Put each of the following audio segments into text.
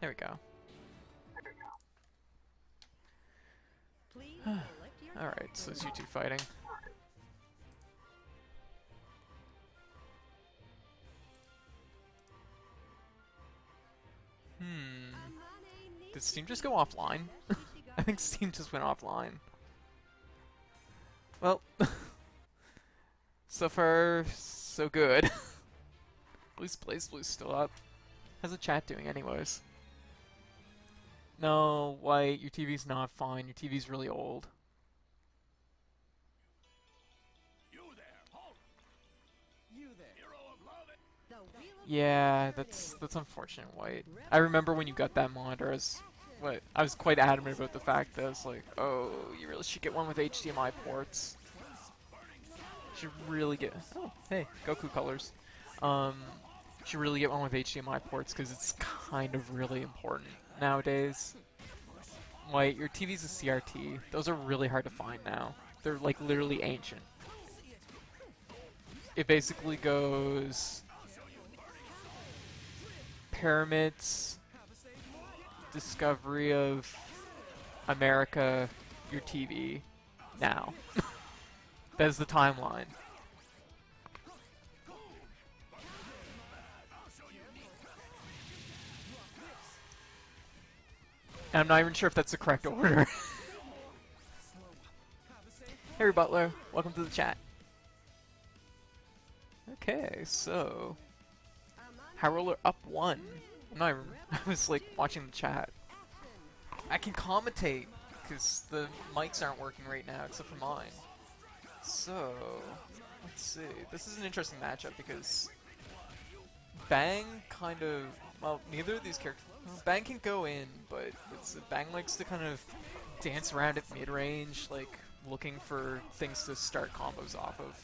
There we go. Alright, so it's you two fighting. Did Steam just go offline? I think Steam just went offline. Well, so far, so good. Blue's Blue's still up. How's the chat doing anyways? No, White, your TV's not fine. Your TV's really old. Yeah, that's unfortunate, White. I remember when you got that monitor, I was quite adamant about the fact that I was like, oh, you really should get one with HDMI ports. You should really get. Oh, hey, Goku colors. You should really get one with HDMI ports because it's kind of really important nowadays. White, your TV's a CRT. Those are really hard to find now. They're like literally ancient. It basically goes pyramids, discovery of America, your TV, now. That is the timeline. And I'm not even sure if that's the correct order. Harry Butler, welcome to the chat. Okay, so High Roller up 1. I'm not even, I was like watching the chat. I can commentate because the mics aren't working right now except for mine. So let's see. This is an interesting matchup because Bang kind of, well, neither of these characters. Well, Bang can go in, but Bang likes to kind of dance around at mid-range, like looking for things to start combos off of.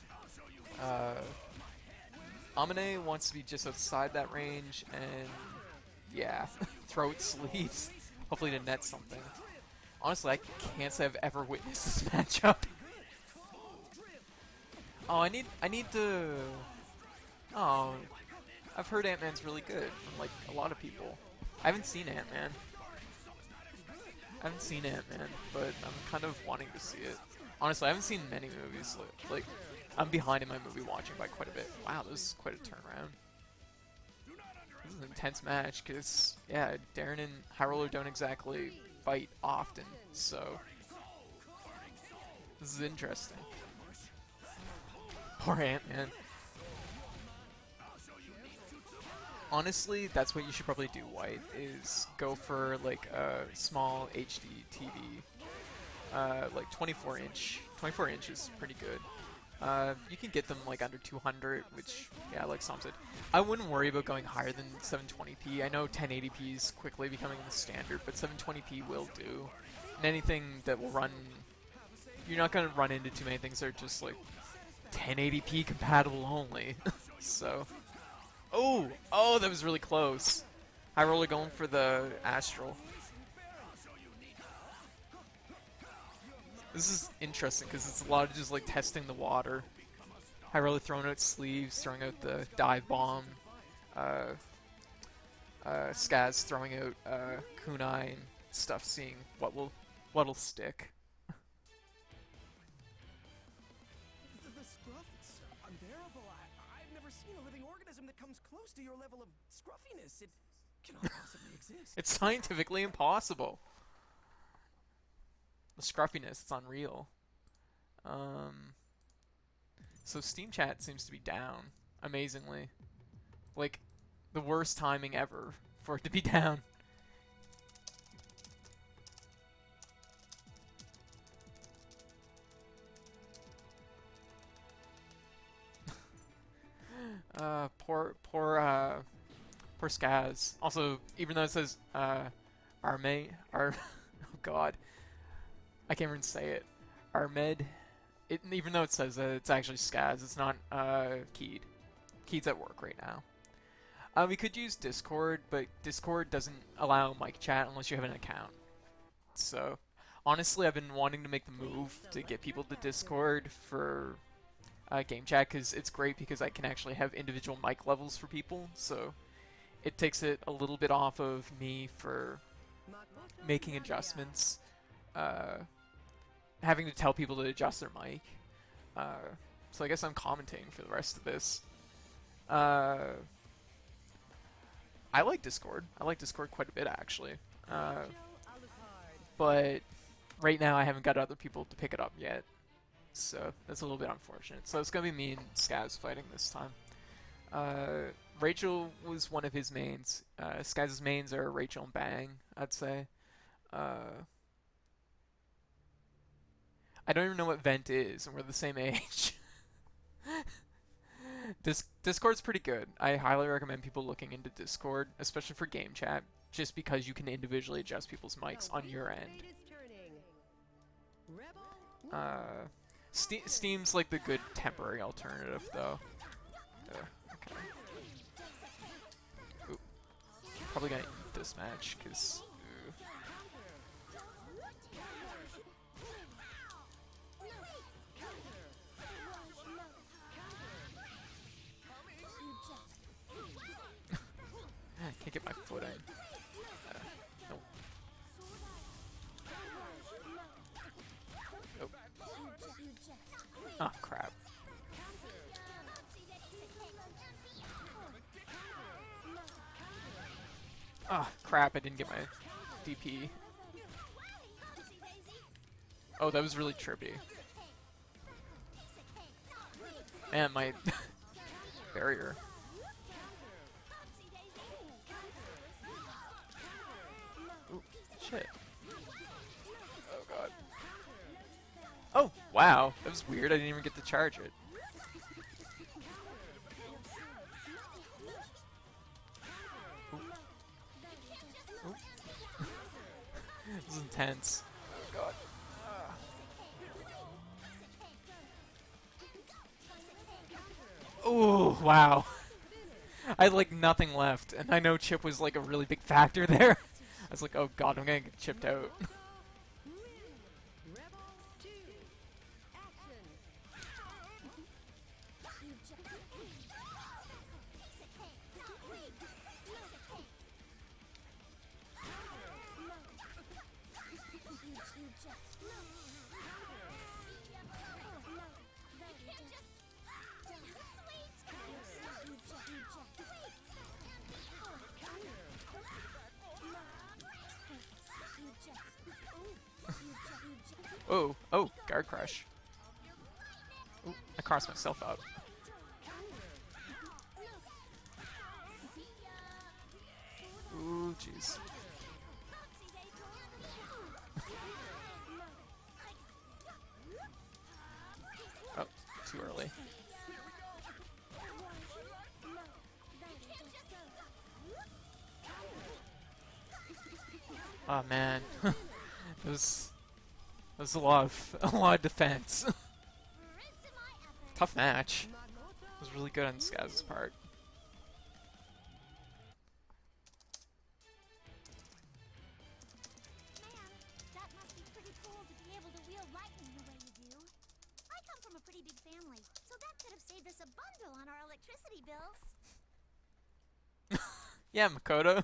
Amane wants to be just outside that range and, yeah, throw its sleeves, hopefully to net something. Honestly, I can't say I've ever witnessed this matchup. Oh, I need to... Oh, I've heard Ant-Man's really good from, like, a lot of people. I haven't seen Ant-Man. But I'm kind of wanting to see it. Honestly, I haven't seen many movies. Like, I'm behind in my movie watching by quite a bit. Wow, this is quite a turnaround. This is an intense match, because, yeah, Darren and High Roller don't exactly fight often, so... This is interesting. Poor Ant-Man. Honestly, that's what you should probably do, White, is go for, like, a small HD TV. Like 24 inch. 24 inch is pretty good. You can get them like under 200, which, yeah, like Sam said. I wouldn't worry about going higher than 720p. I know 1080p is quickly becoming the standard, but 720p will do. And anything that will run... You're not going to run into too many things that are just like 1080p compatible only. So... Oh, that was really close. High Roller going for the Astral. This is interesting because it's a lot of just like testing the water. High Roller throwing out sleeves, throwing out the dive bomb. Skaz throwing out kunai and stuff, seeing what'll stick. The scruff is unbearable. I've never seen a living organism that comes close to your level of scruffiness. It cannot possibly exist. It's scientifically impossible. The scruffiness, it's unreal. So Steam chat seems to be down, amazingly. Like, the worst timing ever for it to be down. Poor Skaz. Also, even though it says, oh god. I can't even say it. Armed. Even though it says that it's actually Skaz, it's not, Keed. Keed's at work right now. We could use Discord, but Discord doesn't allow mic chat unless you have an account. So, honestly, I've been wanting to make the move to get people to Discord for game chat, because it's great because I can actually have individual mic levels for people, so it takes it a little bit off of me for making adjustments, uh, having to tell people to adjust their mic. So I guess I'm commentating for the rest of this. I like Discord. I like Discord quite a bit, actually. But right now I haven't got other people to pick it up yet. So that's a little bit unfortunate. So it's going to be me and Skaz fighting this time. Rachel was one of his mains. Skaz's mains are Rachel and Bang, I'd say. I don't even know what Vent is, and we're the same age. Discord's pretty good. I highly recommend people looking into Discord, especially for game chat, just because you can individually adjust people's mics on your end. Steam's like the good temporary alternative, though. Okay. Ooh. Probably gonna eat this match, because... I can't get my foot in. Nope. Nope. Oh, crap. Oh, crap, I didn't get my DP. Oh, that was really trippy. Man, my barrier. Ooh, shit. Oh, God. Oh, wow. That was weird. I didn't even get to charge it. Ooh. Ooh. This is intense. Oh, God. Oh, wow. I had like nothing left, and I know Chip was like a really big factor there. I was like, oh god, I'm gonna get chipped out. Oh, oh, guard crush. Ooh, I crossed myself up. Ooh, jeez. Oh, too early. Oh man, it was a lot of defense. Tough match. It was really good on Skaz's part. Man, that must be pretty cool to be able to wield lightning the way you do. I come from a pretty big family, so that could have saved us a bundle on our electricity bills. Yeah, Makoto.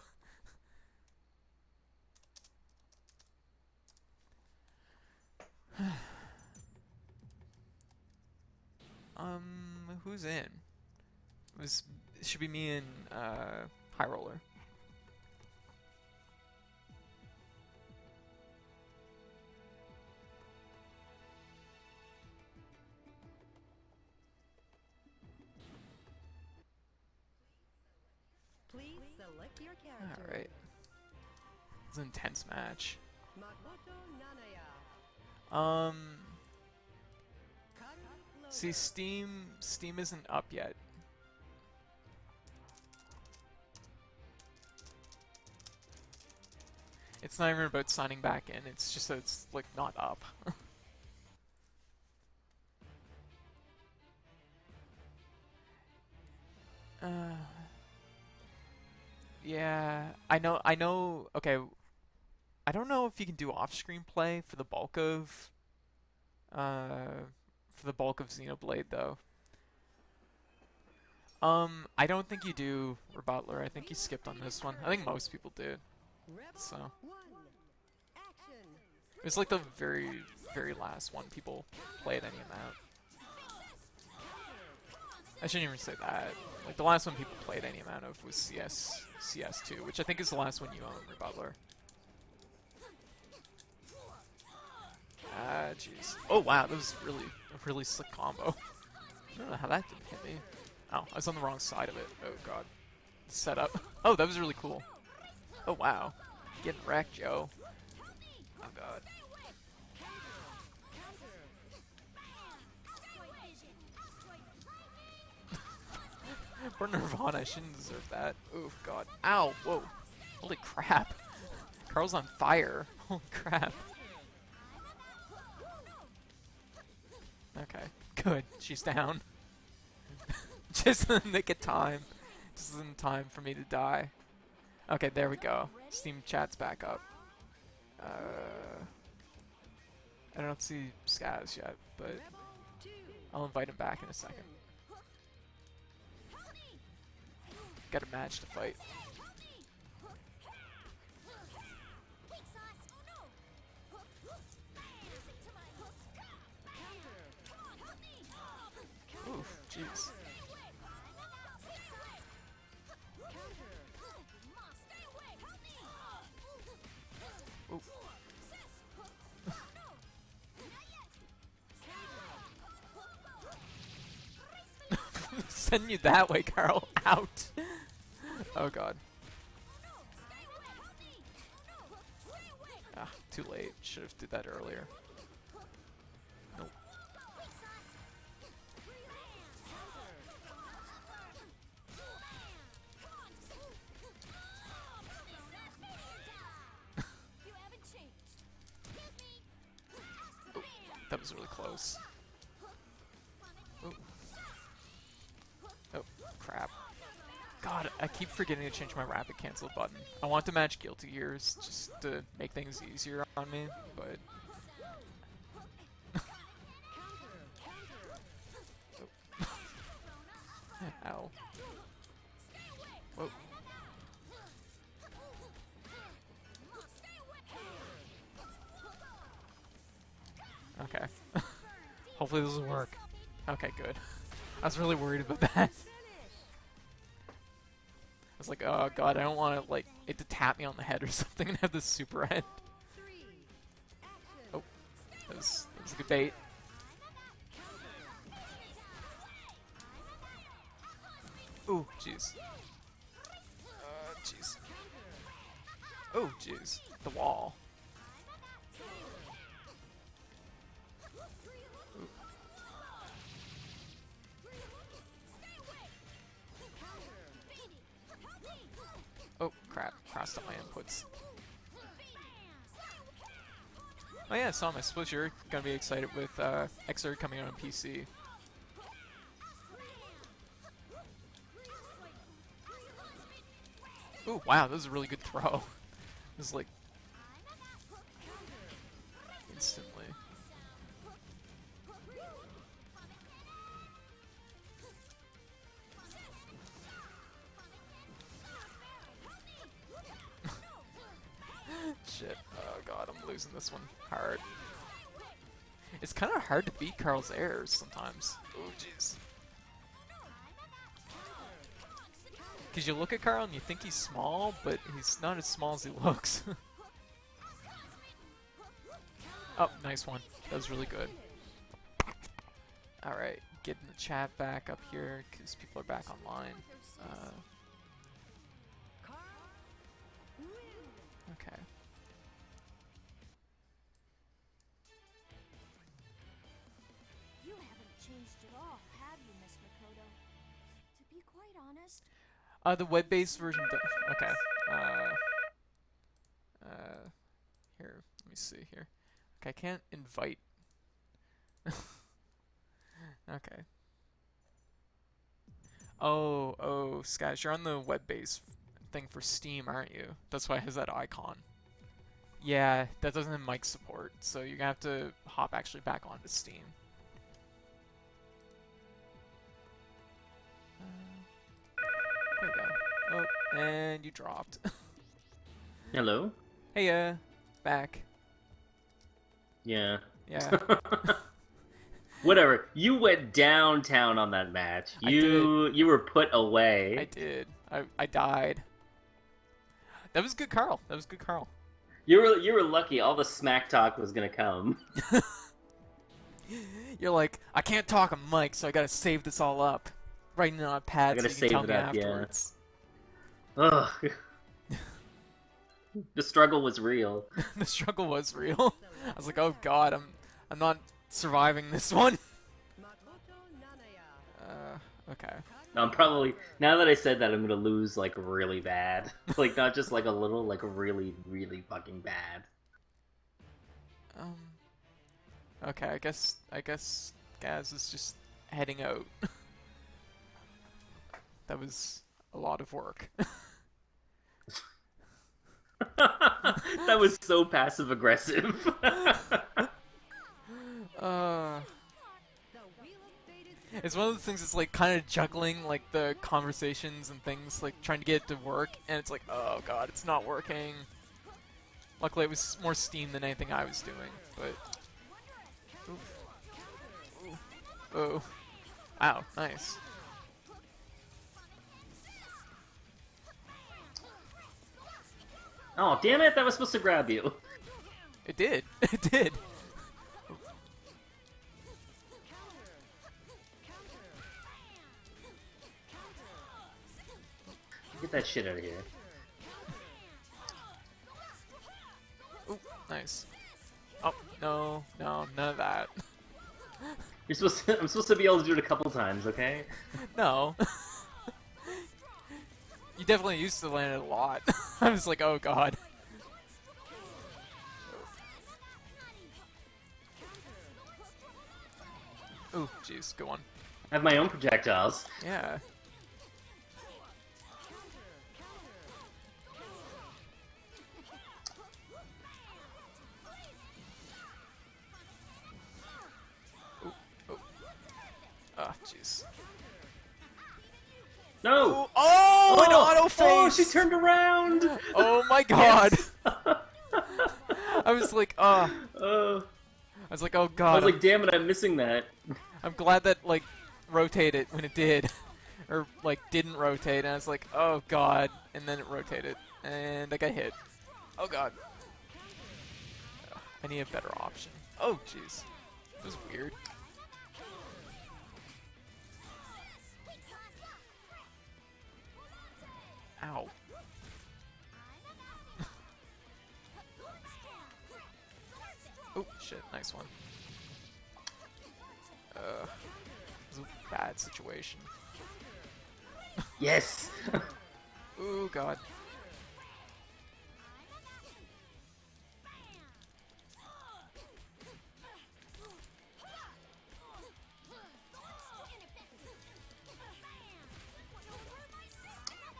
Who's in? It should be me and High Roller. Please select your character. All right. It's an intense match. Makoto Nanaya. See, Steam isn't up yet. It's not even about signing back in. It's just that it's like not up. Yeah, I know. Okay, I don't know if you can do off-screen play for the bulk of Xenoblade though. I don't think you do, Rebutler. I think you skipped on this one. I think most people did. Rebel So 1. Action. it was like the very, very last one people played any amount. I shouldn't even say that. Like the last one people played any amount of was CS2, which I think is the last one you own, Rebutler. Ah, jeez. Oh wow, that was really a really slick combo. I don't know how that didn't hit me. Oh, I was on the wrong side of it. Oh god. Setup. Oh, that was really cool. Oh wow. Getting wrecked, Joe. Oh god. For Nirvana, I shouldn't deserve that. Oh god. Ow, whoa. Holy crap. Carl's on fire. Holy crap. Okay, good. She's down. Just in the nick of time. Just in time for me to die. Okay, there we go. Steam chat's back up. I don't see Skaz yet, but Rebel 2. I'll invite him back in a second. Got a match to fight. Oof, jeez. Ooh. Send you that way, Carl. Out. Oh god. Ah, too late. Should have did that earlier. Nope. Oh, that was really close. Oh. Oh, crap. God, I keep forgetting to change my rapid cancel button. I want to match Guilty Gears just to make things easier on me, but... Ow. Whoa. Okay. Hopefully this will work. Okay, good. I was really worried about that. I was like, oh god, I don't want to, like, it to tap me on the head or something and have this super end. 3. Action. Oh, that was a good bait. Ooh, jeez. Jeez. Oh, jeez. The wall. Ooh. Oh, crap. Crossed up my inputs. Oh yeah, Sam, I suppose you're gonna be excited with Xrd coming out on PC. Ooh, wow, that was a really good throw. It was like... instantly. Shit. Oh god, I'm losing this one hard. It's kind of hard to beat Carl's airs sometimes. Oh jeez. Because you look at Carl and you think he's small, but he's not as small as he looks. Oh, nice one. That was really good. Alright, getting the chat back up here because people are back online. Okay. You haven't changed at all, have you, Miss Makoto? To be quite honest, The web-based version. Okay. Here, let me see here. Okay, I can't invite. Okay. Oh, Skies, you're on the web-based thing for Steam, aren't you? That's why it has that icon. Yeah, that doesn't have mic support, so you're gonna have to hop actually back onto Steam. And you dropped. Hello? Hey, back. Yeah. Yeah, Whatever. You went downtown on that match. I did. You were put away. I did. I died. That was good, Carl. That was good, Carl. You were lucky. All the smack talk was gonna come. You're like, I can't talk on mic, so I gotta save this all up. Writing it on a pad I so gotta you can tell save me it up, yeah. afterwards. Ugh. The struggle was real. The struggle was real. I was like, oh god, I'm not surviving this one. Makoto Nanaya. Okay. I'm probably now that I said that I'm gonna lose like really bad. Like not just like a little, like really, really fucking bad. Okay, I guess Gaz is just heading out. That was a lot of work. That was so passive aggressive. Uh, The wheel of fate is it's one of those things that's like kind of juggling like the conversations and things, like trying to get it to work, and it's like, oh god, it's not working. Luckily, it was more Steam than anything I was doing, but. Ooh. Ooh. Ow, nice. Oh damn it! That was supposed to grab you. It did. It did. Get that shit out of here. Ooh, nice. Oh, no, none of that. You're supposed to, I'm supposed to be able to do it a couple times, okay? No. You definitely used to land it a lot. I was like, oh god. Ooh, jeez, good one. I have my own projectiles. Yeah. Ooh, oh. Ah, jeez. No! Oh, an auto face! Oh, she turned around! Oh my god! Yes. I was like, oh. Oh. I was like, oh I god. was like, damn it, I'm missing that. I'm glad that, like, rotated when it did. Or, like, didn't rotate, and I was like, oh god. And then it rotated. And I got hit. Oh god. Ugh, I need a better option. Oh, jeez. That was weird. Ow. Oh, shit. Nice one. It was a bad situation. Yes! Ooh, god.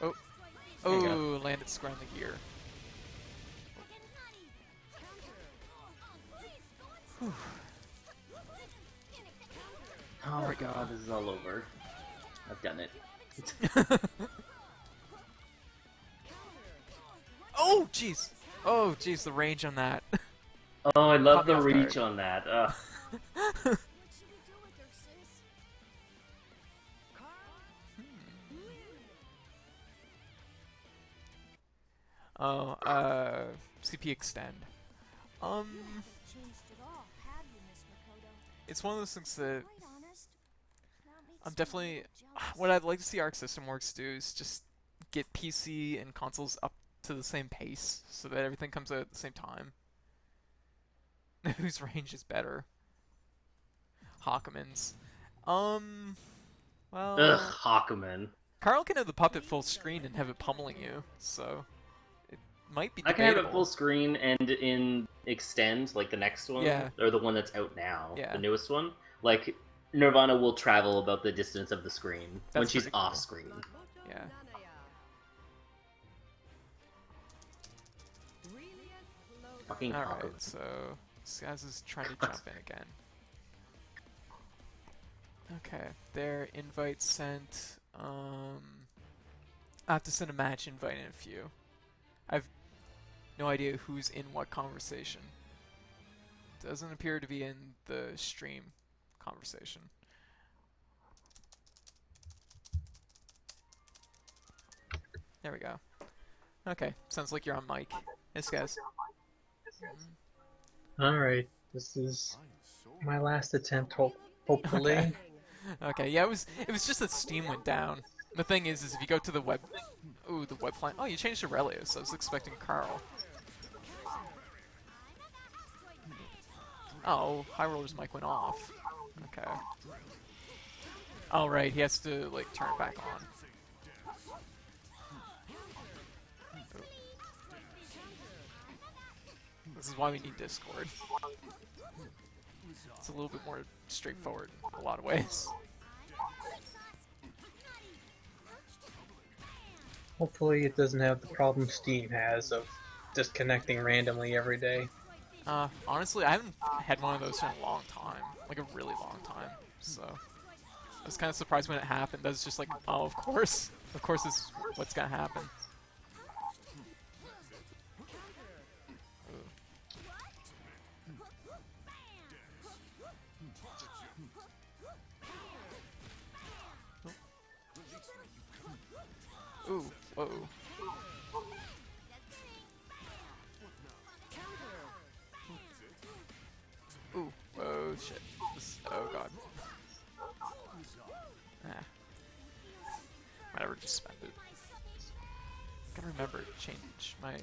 Oh. There you go. Oh, landed square on the gear. Oh my god, this is all over. I've done it. Oh, jeez. Oh, jeez, the range on that. Oh, I love Caught me the off reach guard. on that. Ugh. What should we do with her, sis? Oh, CP extend. Changed at all, have you, Miss Makoto? It's one of those things that Quite honest. That makes I'm me definitely. jealous. What I'd like to see Arc System Works do is just get PC and consoles up to the same pace so that everything comes out at the same time. Whose range is better? Hawkman's. Well, Ugh, Hawkman. Carl can have the puppet full screen and have it pummeling you, so it might be I can have debatable. it full screen and in extend, like the next one, Yeah. or the one that's out now, Yeah. the newest one. Like Nirvana will travel about the distance of the screen when That's she's pretty cool. off screen. Makoto Yeah. Nanaya. Relius Logo. Fucking Hawkman. Alright, so Skaz is trying to jump in again. Okay, their invite sent. I have to send a match invite in a few. I've no idea who's in what conversation. Doesn't appear to be in the stream conversation. There we go. Okay, sounds like you're on mic. Yes, guys. Alright, this is my last attempt, hopefully. Okay. Okay, yeah, it was just that Steam went down. The thing is if you go to the web... Ooh, the web client. Oh, you changed to Aurelius. I was expecting Carl. Oh, High Roller's mic went off. Okay. Oh, right, he has to, like, turn it back on. Ooh. This is why we need Discord. It's a little bit more straightforward in a lot of ways. Hopefully it doesn't have the problem Steam has of disconnecting randomly every day. Honestly, I haven't had one of those in a long time. Like a really long time. So, I was kind of surprised when it happened. I was just like, oh, of course. Of course this is what's gonna happen. Ooh, whoa. Ooh, oh shit. Oh god. Ah. Whatever, just spend it. Gotta remember to change my...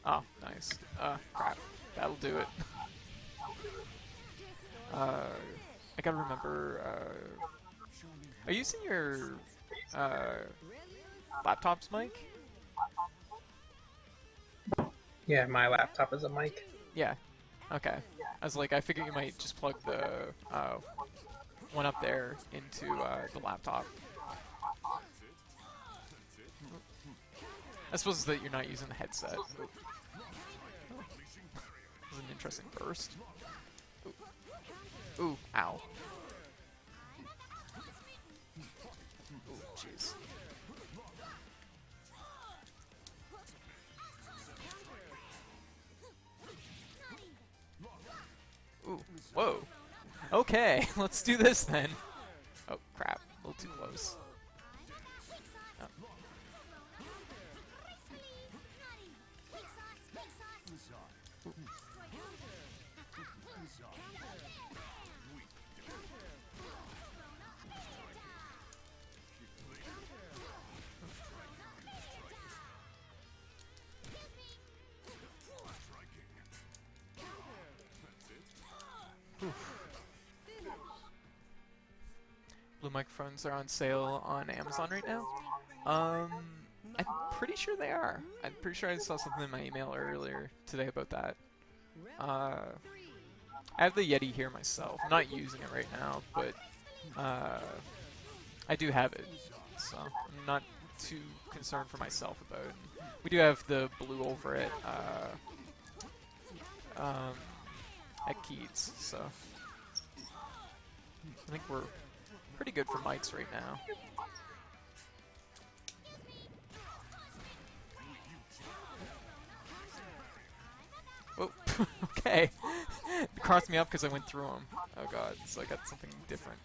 Oh, nice. Crap. That'll do it. I gotta remember, are you using your, laptop's mic? Yeah, my laptop is a mic. Yeah. Okay. I was like, I figured you might just plug the, one up there into, the laptop. I suppose that you're not using the headset. That was an interesting burst. Ooh, ow. Ooh, jeez. Ooh, whoa. Okay, let's do this then. Oh, crap. A little too close. Oh. Blue microphones are on sale on Amazon right now. I'm pretty sure they are. I'm pretty sure I saw something in my email earlier today about that. I have the Yeti here myself. I'm not using it right now, but I do have it, so I'm not too concerned for myself about it. We do have the blue over it at Keats, so I think we're pretty good for mics right now. Oh, okay. It crossed me up because I went through them. Oh god, so I got something different.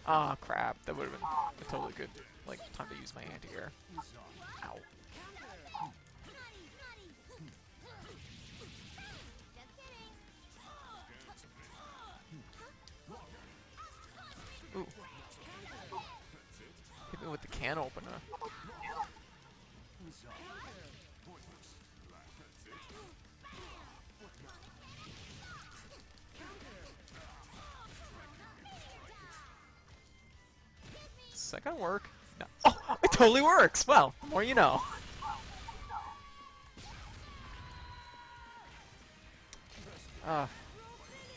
Ah, crap. That would have been a totally good, like, time to use my anti-air. Ow. Ooh. Hit me with the can opener. Is that gonna work? No. Oh, it totally works! Well, the more you know.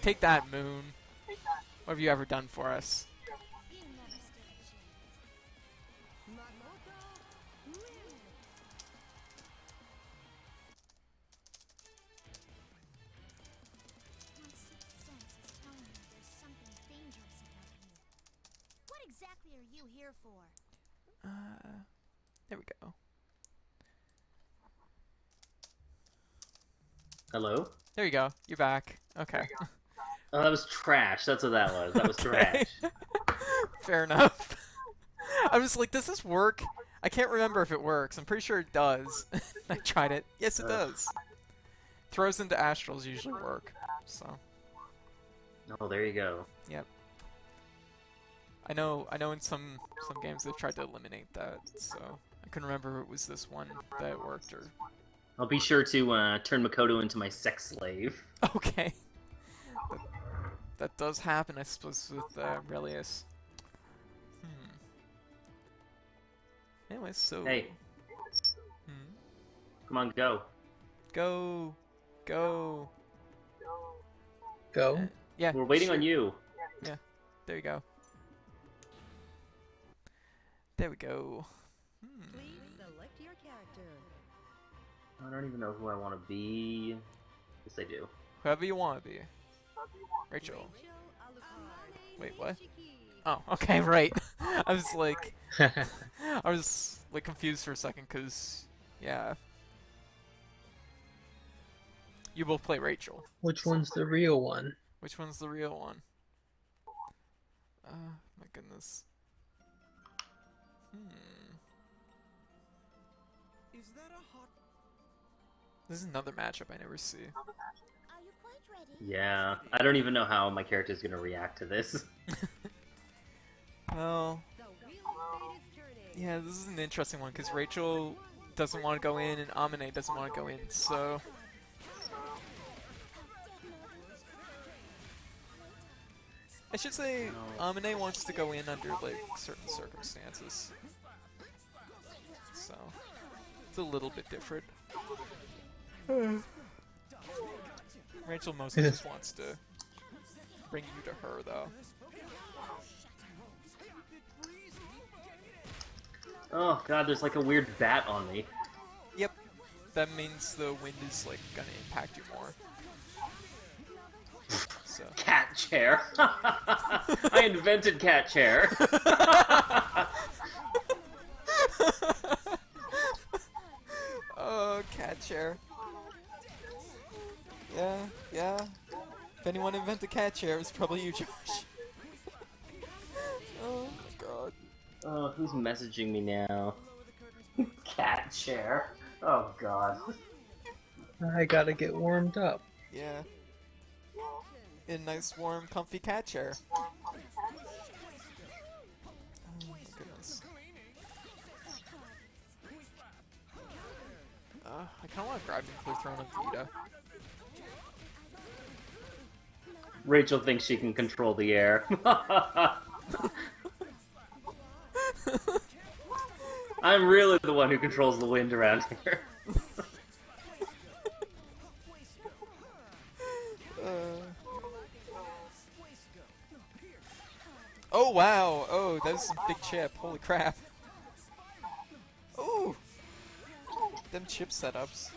Take that, Moon. What have you ever done for us? you here for? There we go. Hello? There you go. You're back. Okay. Oh, that was trash. That's what that was. That was Okay. trash. Fair enough. I was like, does this work? I can't remember if it works. I'm pretty sure it does. I tried it. Yes, it does. Throws into astrals usually work. So. Oh, there you go. Yep. I know in some games they've tried to eliminate that, so I couldn't remember if it was this one that worked or... I'll be sure to turn Makoto into my sex slave. Okay. That does happen, I suppose, with Relius. Anyway, so... Hey. Come on, go. Go. Go. Go. Yeah. We're waiting on you. Yeah. There you go. There we go. Please select your character. I don't even know who I want to be. Yes, I do. Whoever you want to be. Rachel. Wait, what? Oh, okay, right. I was like... I was like confused for a second, because... Yeah. You both play Rachel. Which one's the real one? Which one's the real one? My goodness. Is that a hot... This is another matchup I never see. Are you quite ready? Yeah, I don't even know how my character is going to react to this. Well, The wheel of fate is turning. yeah, this is an interesting one, because Rachel doesn't want to go in, and Amine doesn't want to go in, so... I should say, Amine wants to go in under, like, certain circumstances. So, it's a little bit different. Rachel mostly just wants to bring you to her, though. Oh god, there's like a weird bat on me. Yep, that means the wind is, like, gonna impact you more. So. Cat chair. I invented cat chair. Oh, cat chair. Yeah. If anyone invented cat chair, it was probably you, Josh. Oh my god. Oh, who's messaging me now? Cat chair. Oh god. I gotta get warmed up. Yeah. In a nice, warm, comfy cat chair. Oh my goodness. I kinda wanna grab Nuclear Throne of Vita. Rachel thinks she can control the air. I'm really the one who controls the wind around here. Oh wow! Oh, that was some big chip. Holy crap. Ooh! Them chip setups.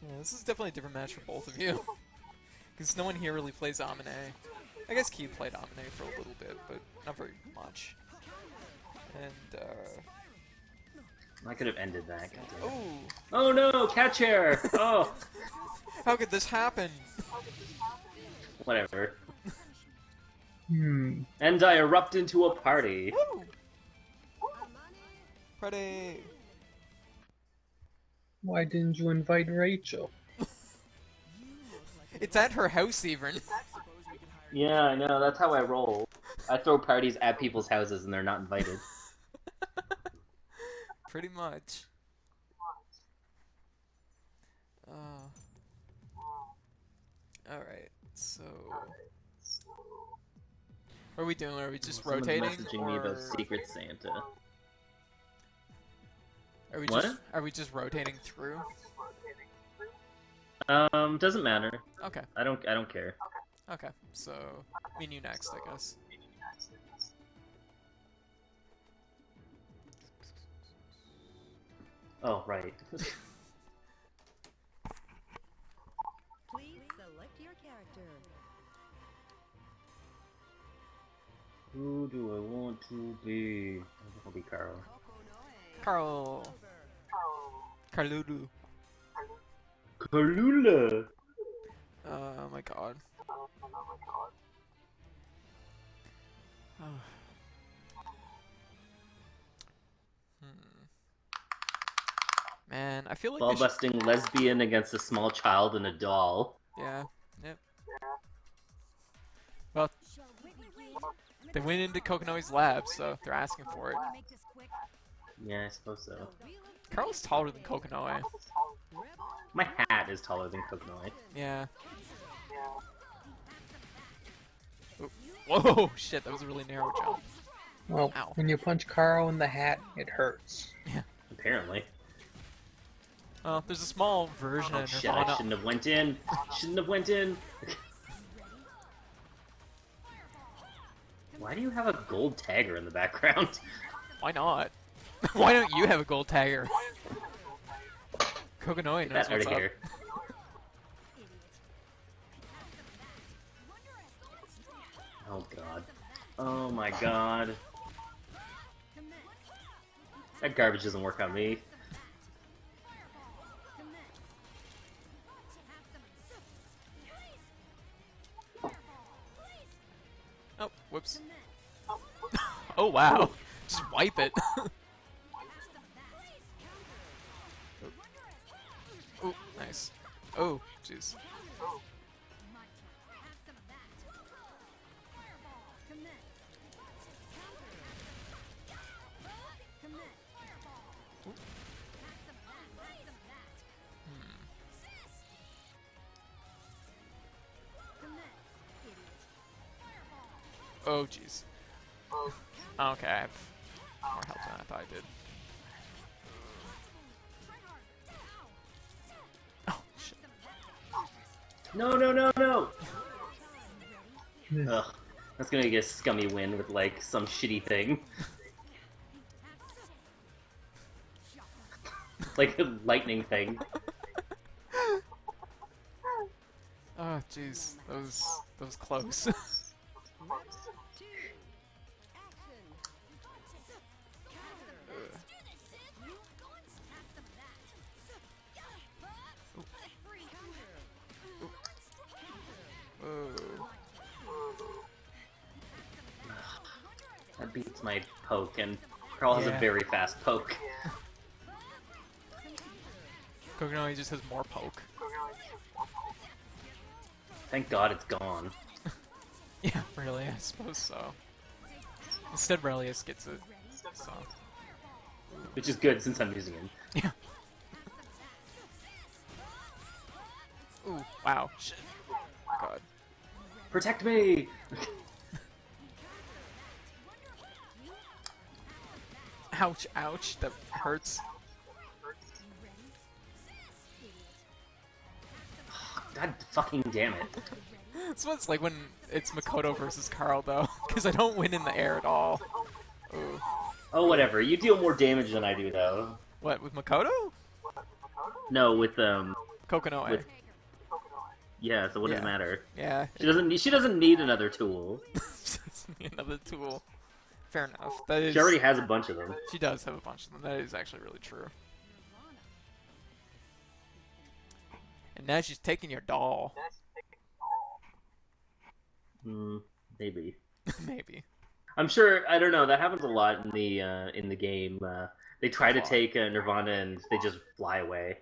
Yeah, this is definitely a different match for both of you. Because no one here really plays Amine. I guess Key played Amine for a little bit, but not very much. And, I could have ended that. Goddamn. oh! Oh no, cat chair! Oh! How could this happen? Whatever. Hmm. And I erupt into a party. Woo! Party! Why didn't you invite Rachel? It's at her house, even. Yeah, I know, that's how I roll. I throw parties at people's houses and they're not invited. Pretty much. Alright, so... What are we doing? Are we just Someone's rotating? messaging me about Secret Santa. Are we What? just rotating through? Doesn't matter. Okay. I don't care. Okay. So me and you next, I guess. Oh, right. Please select your character. Who do I want to be? I think I'll be Carl. Carl. Carlulu. Kalula! Oh my god. Man, I feel like Ball busting lesbian against a small child and a doll. Yeah. Yep. Well, they went into Kokonoe's lab, so they're asking for it. Yeah, I suppose so. Carl's taller than Kokonoe. My hat is taller than Kokonoe. Yeah. Oop. Whoa, shit, that was a really narrow jump. Well, Ow. when you punch Carl in the hat, it hurts. Yeah. Apparently. Well, there's a small version Oh of shit, I Nirvana. shouldn't have went in. Shouldn't have went in. Why do you have a gold tagger in the background? Why not? Why don't you have a gold tagger? Kokonoe knows Get that out what's of up. here. Oh god. Oh my god. That garbage doesn't work on me. Oh, whoops. Oh wow. Just wipe it. Oh, nice. Oh, jeez. Oh, jeez. Okay, I have more health than I thought I did. Oh, shit. No, no, no, no! Ugh. That's gonna get a scummy win with, like, some shitty thing. Like a lightning thing. Oh, jeez. That was close. That beats my poke, and Carl has a Yeah. very fast poke. Kokonoe just has more poke. Thank God it's gone. Yeah, really, I suppose so. Instead, Relius gets it, so... Which is good since I'm using him. Yeah. Ooh, wow. Shit. God. Protect me! Ouch, ouch, that hurts. God fucking damn it. That's what it's like when it's Makoto versus Carl, though, because I don't win in the air at all. Ooh. Oh, whatever. You deal more damage than I do, though. What, with Makoto? No, with, Kokonoe. With- yeah, so what does Yeah. it matter? Yeah. She doesn't need another tool. Another tool. Fair enough. That is... She already has a bunch of them. She does have a bunch of them. That is actually really true. And now she's taking your doll. Maybe. Maybe. I'm sure, I don't know, that happens a lot in the game. They try to lot. take Nirvana and they just fly away.